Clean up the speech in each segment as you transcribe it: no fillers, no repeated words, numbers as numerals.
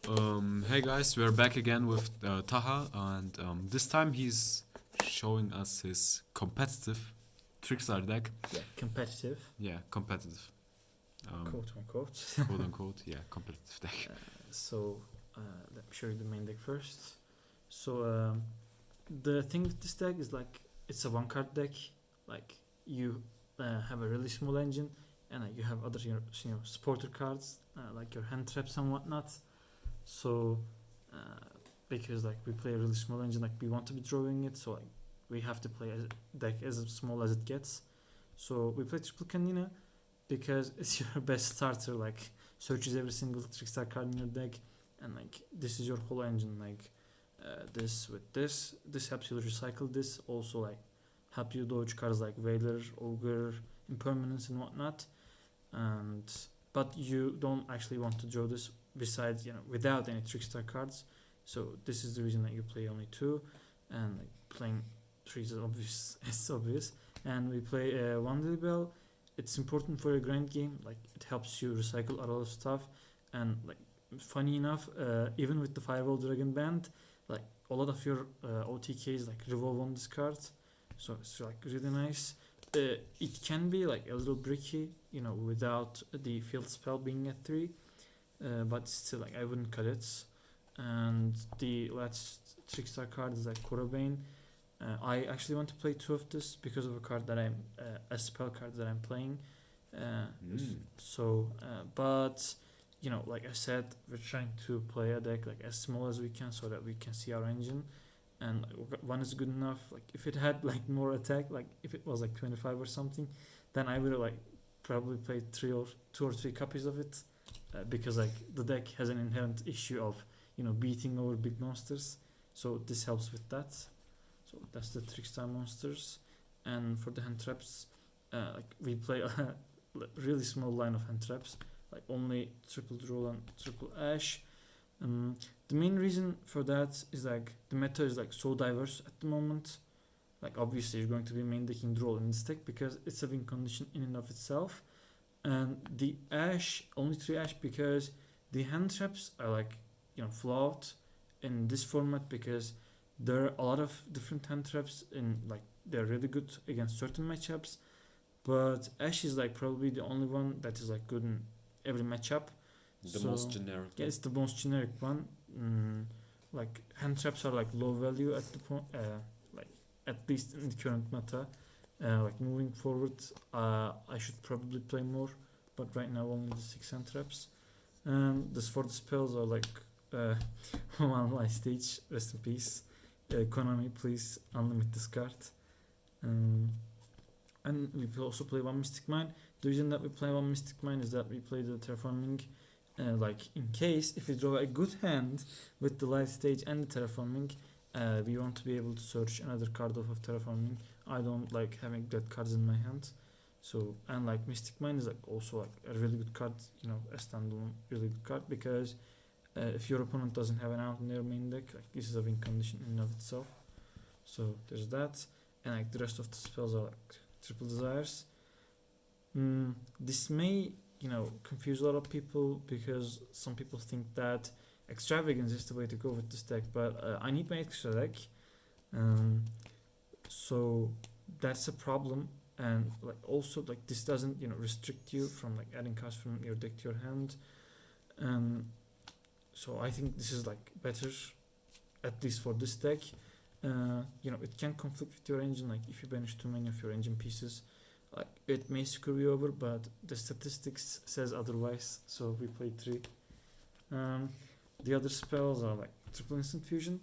Hey guys, we're back again with Taha, and this time he's showing us his competitive Trickstar deck. Yeah, competitive, Yeah, competitive. quote unquote. Quote unquote, yeah, competitive deck. So let me show you the main deck first. So the thing with this deck is like it's a one card deck. Like you have a really small engine, and you have other supporter cards like your hand traps and whatnot. So because like we play a really small engine, like we want to be drawing it, so like we have to play a deck as small as it gets. So we play triple canina because it's your best starter. Like searches every single trickstar card in your deck, and like this is your whole engine. Like this with this helps you recycle this. Also like help you dodge cards like Veiler, Ogre, Impermanence, and whatnot. And but you don't actually want to draw this besides without any trickstar cards. So this is the reason that you play only two, and like playing three is obvious. It's obvious. And we play one Lily Bell. It's important for a grind game. Like it helps you recycle a lot of stuff. And like funny enough, even with the Fireball Dragon Band, like a lot of your OTKs like revolve on this card. So it's like really nice. It can be like a little bricky, without the field spell being at 3, but still, like I wouldn't cut it. And the last trickstar card is like Korobane. I actually want to play 2 of this because of a card that I'm a spell card that I'm playing. So, but like I said, we're trying to play a deck like as small as we can so that we can see our engine. And like, 1 is good enough. Like if it had like more attack, like if it was like 25 or something, then I would have like probably played 2 or 3 copies of it, because like the deck has an inherent issue of beating over big monsters. So this helps with that. So that's the trickstar monsters. And for the hand traps, like we play a really small line of hand traps, like only triple droll and triple ash. The main reason for that is like the meta is like so diverse at the moment. Like obviously you're going to be main decking droll in this deck because it's a win condition in and of itself. And the ash, only 3 ash because the hand traps are like flawed in this format because there are a lot of different hand traps and like they're really good against certain matchups. But ash is like probably the only one that is like good in every matchup. The most generic. Yeah, it's the most generic one. Like hand traps are like low value at the point, like at least in the current meta. Like moving forward, I should probably play more, but right now only the 6 hand traps. This for the spells are like one life stage. Rest in peace, Konami. Please unlimit this card. And we also play 1 Mystic Mine. The reason that we play 1 Mystic Mine is that we play the terraforming. Like in case if we draw a good hand with the life stage and the terraforming, we want to be able to search another card off of terraforming. I don't like having dead cards in my hand. So and like Mystic Mine is like also like a really good card, a standalone really good card because if your opponent doesn't have an out in their main deck, like this is a win condition in and of itself. So there's that, and like the rest of the spells are like triple desires. This may confuse a lot of people because some people think that extravagance is the way to go with this deck, but I need my extra deck, so that's a problem. And like also like this doesn't restrict you from like adding cards from your deck to your hand. So I think this is like better, at least for this deck. It can conflict with your engine, like if you banish too many of your engine pieces, like it may screw you over, but the statistics says otherwise, so we play 3. The other spells are like triple instant fusion.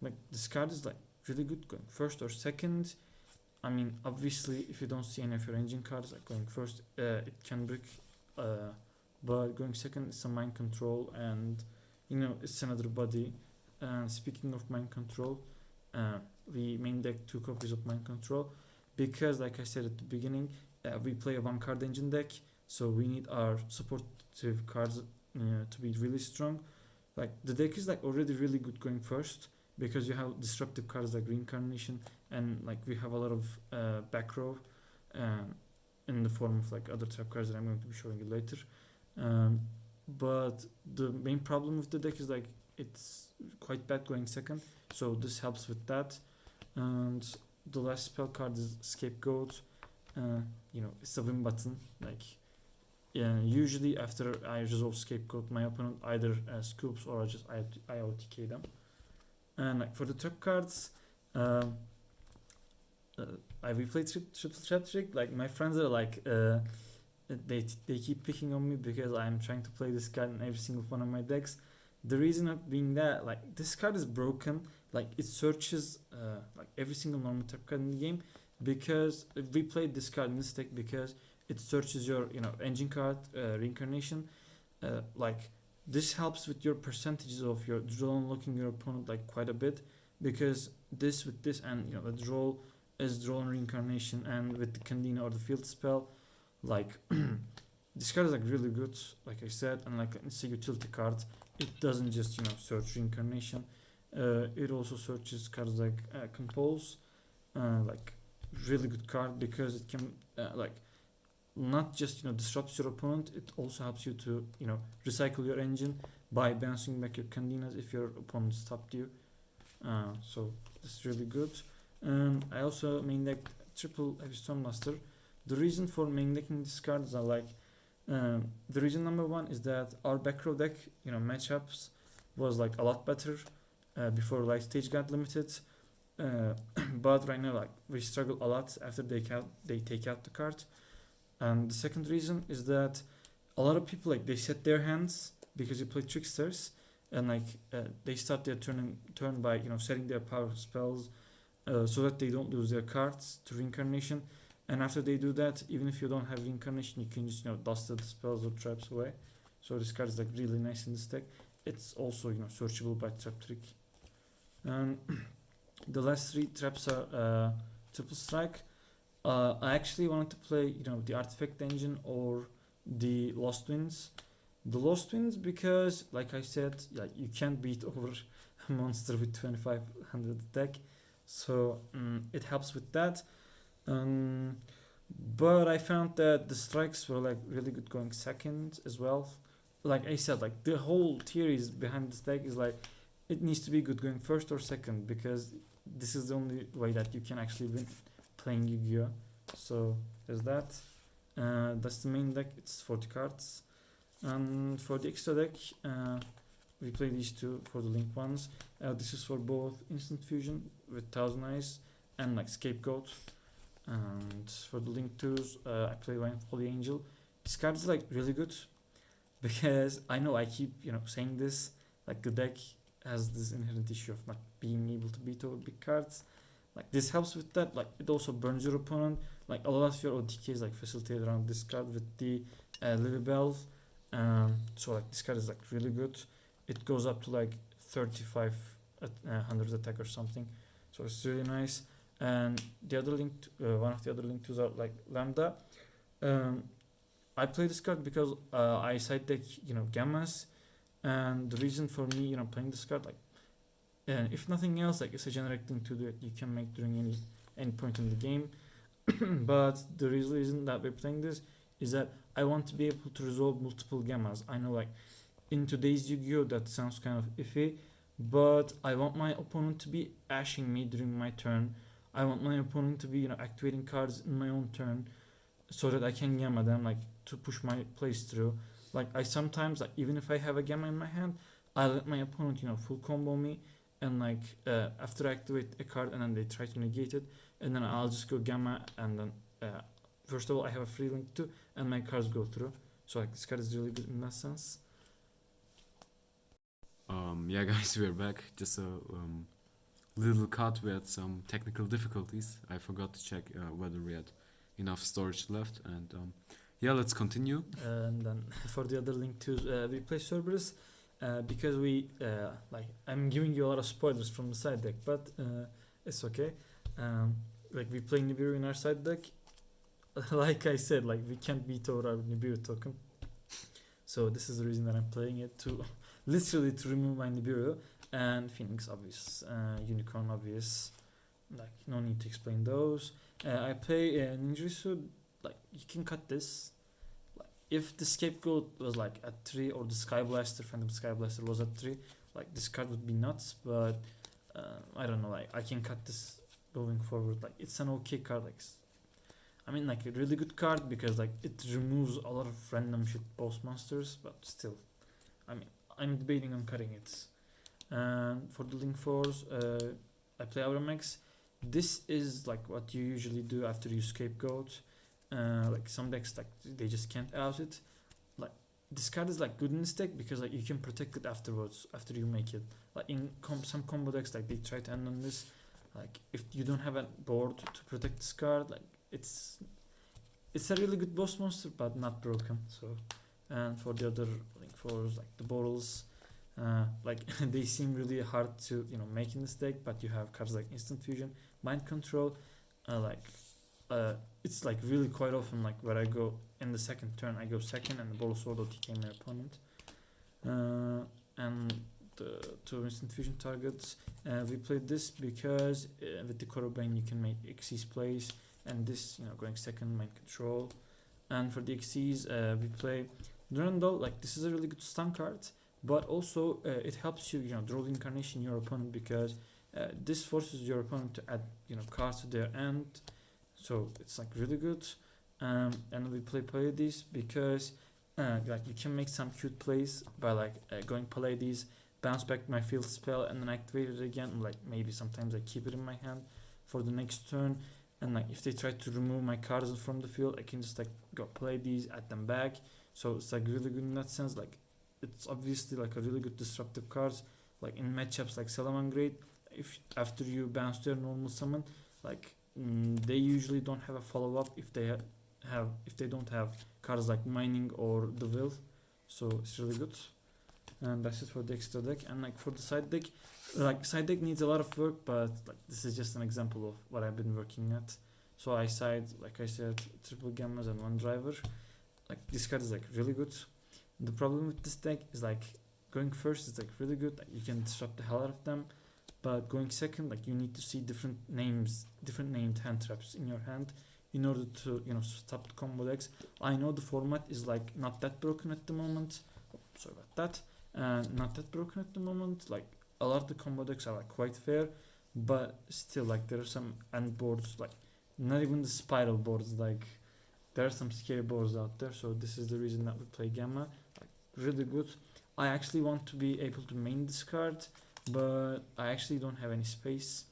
Like this card is like really good going first or second. I mean obviously if you don't see any of your engine cards, like going first it can break, but going second it's a mind control, and it's another body. And speaking of mind control, we main deck 2 copies of mind control because like I said at the beginning, we play a 1 card engine deck, so we need our supportive cards to be really strong. Like the deck is like already really good going first because you have disruptive cards like Reincarnation, and like we have a lot of back row in the form of like other trap cards that I'm going to be showing you later. but the main problem with the deck is like it's quite bad going second, so this helps with that. And the last spell card is Scapegoat. It's a win button. Like, yeah, usually after I resolve Scapegoat, my opponent either scoops or I just IOTK them. And like for the trap cards, I replayed triple trap trick. Like my friends are like, they keep picking on me because I'm trying to play this card in every single one of my decks. The reason of being that, like, this card is broken. Like it searches like every single normal trap card in the game, because we played this card in this deck because it searches your engine card, reincarnation. Like this helps with your percentages of your draw unlocking your opponent like quite a bit, because this with this and the draw is draw and reincarnation, and with the Candina or the field spell, like this card is like really good, like I said. And like it's a utility card. It doesn't just search reincarnation. It also searches cards like compose, like really good card because it can like not just disrupts your opponent. It also helps you to recycle your engine by bouncing back your Candinas if your opponent stopped you. So it's really good. And I also main deck triple Heavy Stormmaster. The reason for main decking these cards are like, the reason number one is that our back row deck matchups was like a lot better before Light Stage got limited. But right now like we struggle a lot after they take out the card. And the second reason is that a lot of people like they set their hands because you play tricksters, and like they start their turn by setting their power spells so that they don't lose their cards to reincarnation. And after they do that, even if you don't have reincarnation, you can just dust the spells or traps away. So this card is like really nice in this deck. It's also searchable by trap trick. And the last three traps are triple strike. I actually wanted to play the artifact engine or the Lost Winds. The Lost Winds because like I said, like you can't beat over a monster with 2500 attack, so it helps with that. But I found that the strikes were like really good going second as well. Like I said, like the whole theories behind this deck is like it needs to be good going first or second, because this is the only way that you can actually win playing Yu-Gi-Oh. So there's that. That's the main deck. It's 40 cards. And for the extra deck, we play these two for the link ones. This is for both Instant Fusion with Thousand Eyes and like Scapegoat. And for the link twos, I play Vine Holy Angel. This card is like really good because I know I keep saying this, like the deck has this inherent issue of not being able to beat over big cards. Like this helps with that. Like it also burns your opponent. Like a lot of your OTKs like facilitate around this card with the Lily Bell. So like this card is like really good. It goes up to like 3500 attack or something. So it's really nice. And the other link, one of the other link twos are like Lambda. I play this card because I side deck Gammas, and the reason for me playing this card, like if nothing else, like it's a generic thing to do that you can make during any point in the game. But the reason that we're playing this is that I want to be able to resolve multiple Gammas. I know like in today's Yu-Gi-Oh that sounds kind of iffy, but I want my opponent to be ashing me during my turn. I want my opponent to be activating cards in my own turn, so that I can gamma them, like to push my plays through. Like I sometimes, like even if I have a gamma in my hand, I let my opponent full combo me, and like after I activate a card and then they try to negate it, and then I'll just go gamma, and then first of all I have a free link too, and my cards go through. So like this card is really good in that sense. Yeah, guys, we're back. Just a little cut. We had some technical difficulties. I forgot to check whether we had enough storage left, and yeah, let's continue. And then for the other link to we play Cerberus because we like I'm giving you a lot of spoilers from the side deck, but it's okay. Like we play Nibiru in our side deck. Like I said, like we can't beat over our Nibiru token, so this is the reason that I'm playing it, to literally to remove my Nibiru. And Phoenix obvious, Unicorn obvious, like no need to explain those. I play Ninjutsu. Like you can cut this, like if the scapegoat was like at 3 or the Sky Blaster, Phantom Sky Blaster was at 3, like this card would be nuts. But I don't know, like I can cut this moving forward. Like it's an okay card. Like I mean, like a really good card because like it removes a lot of random shit boss monsters. But still, I mean, I'm debating on cutting it. And for the Link Force, I play Auramex. This is like what you usually do after you scapegoat. Like some decks, like they just can't out it. Like this card is like good in this deck because like you can protect it afterwards after you make it. Like in some combo decks, like they try to end on this. Like if you don't have a board to protect this card, like it's a really good boss monster, but not broken. So, and for the other Link Force, like the Borals, like they seem really hard to make in this deck, but you have cards like Instant Fusion, Mind Control, it's like really quite often like where I go in the second turn, I go second and the Boral Sword will TK my opponent. And the two Instant Fusion targets, we played this because with the Corobane you can make Xyz plays, and this going second, Mind Control. And for the Xyz, we play Durandal. Like this is a really good stun card, but also it helps you draw the incarnation your opponent, because this forces your opponent to add cards to their end, so it's like really good. And we play Pleiades because like you can make some cute plays by like going Pleiades, bounce back my field spell and then activate it again. Like maybe sometimes I keep it in my hand for the next turn, and like if they try to remove my cards from the field, I can just like go Pleiades, add them back. So it's like really good in that sense. Like it's obviously like a really good disruptive cards, like in matchups like Salamangreat. If after you bounce their normal summon, like they usually don't have a follow up if they don't have cards like Mining or the Will. So it's really good. And that's it for the extra deck. And like for the side deck, like side deck needs a lot of work, but like this is just an example of what I've been working at. So I side, like I said, triple gammas and one driver. Like this card is like really good. The problem with this deck is like going first is like really good. Like you can disrupt the hell out of them, but going second, like you need to see different named hand traps in your hand in order to stop the combo decks. I know the format is like not that broken at the moment. Oh, sorry about that. Not that broken at the moment. Like a lot of the combo decks are like quite fair, but still like there are some end boards, like not even the spiral boards. Like there are some scary boards out there. So this is the reason that we play Gamma. Like really good. I actually want to be able to main this card, but I actually don't have any space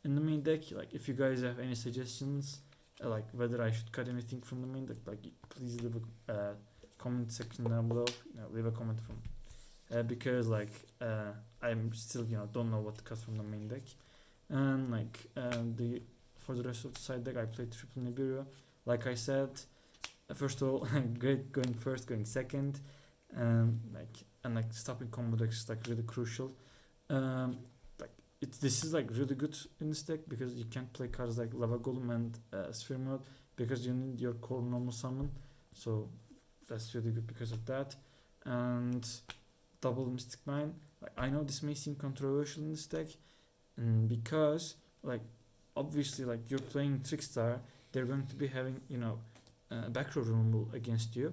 in the main deck. Like if you guys have any suggestions, like whether I should cut anything from the main deck, like please leave a comment section down below. Leave a comment from because like I'm still don't know what to cut from the main deck. And like for the rest of the side deck, I played triple Nibiru. Like I said, first of all, great going first, going second, like stopping combo decks is like really crucial. This is like really good in this deck because you can't play cards like Lava Golem and Sphere Mode because you need your core normal summon. So that's really good because of that. And double Mystic Mine. Like I know this may seem controversial in this deck, because like obviously like you're playing Trickstar, they're going to be having back row removal against you.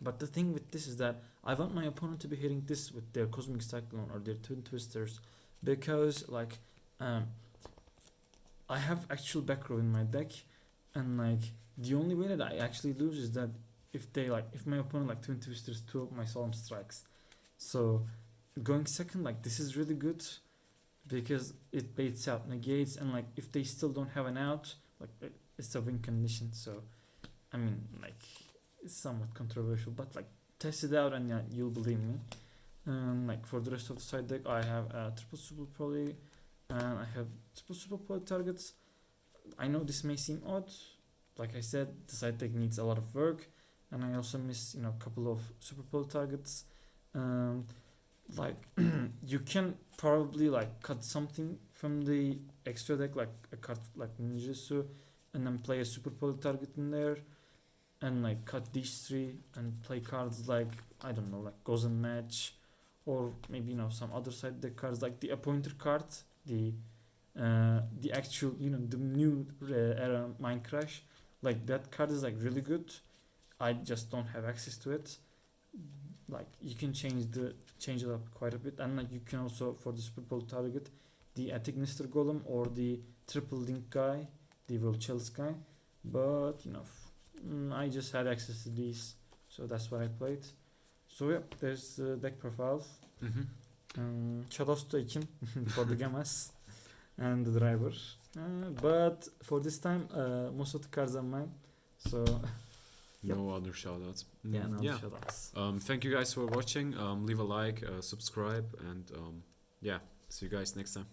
But the thing with this is that I want my opponent to be hitting this with their Cosmic Cyclone or their Twin Twisters, because like I have actual back row in my deck, and like the only way that I actually lose is that if my opponent like Twin Twisters 2 of my Solemn Strikes. So going second, like this is really good because it baits out negates, and like if they still don't have an out, like it's a win condition. So I mean like it's somewhat controversial, but like test it out and you'll believe me. Like for the rest of the side deck, I have triple super poly, and I have triple super poly targets. I know this may seem odd. Like I said, the side deck needs a lot of work, and I also miss a couple of super poly targets. Like you can probably like cut something from the extra deck, like a card like Ninjutsu, and then play a super poly target in there, and like cut these three and play cards like I don't know, like Gozen Match, or maybe some other side deck cards like the Appointer card, the actual the new era Mind Crash. Like that card is like really good. I just don't have access to it. Like you can change it up quite a bit, and like you can also for the Super Bowl target the Atignister Golem or the Triple Link guy, the World Chalice guy. But I just had access to these, so that's what I played. So yeah, there's the deck profiles. Shoutouts to Ekin for the gamas and the driver. But for this time, most of the cards are mine. So no other shoutouts. yeah, no shoutouts. Thank you guys for watching. Leave a like, subscribe, and yeah, see you guys next time.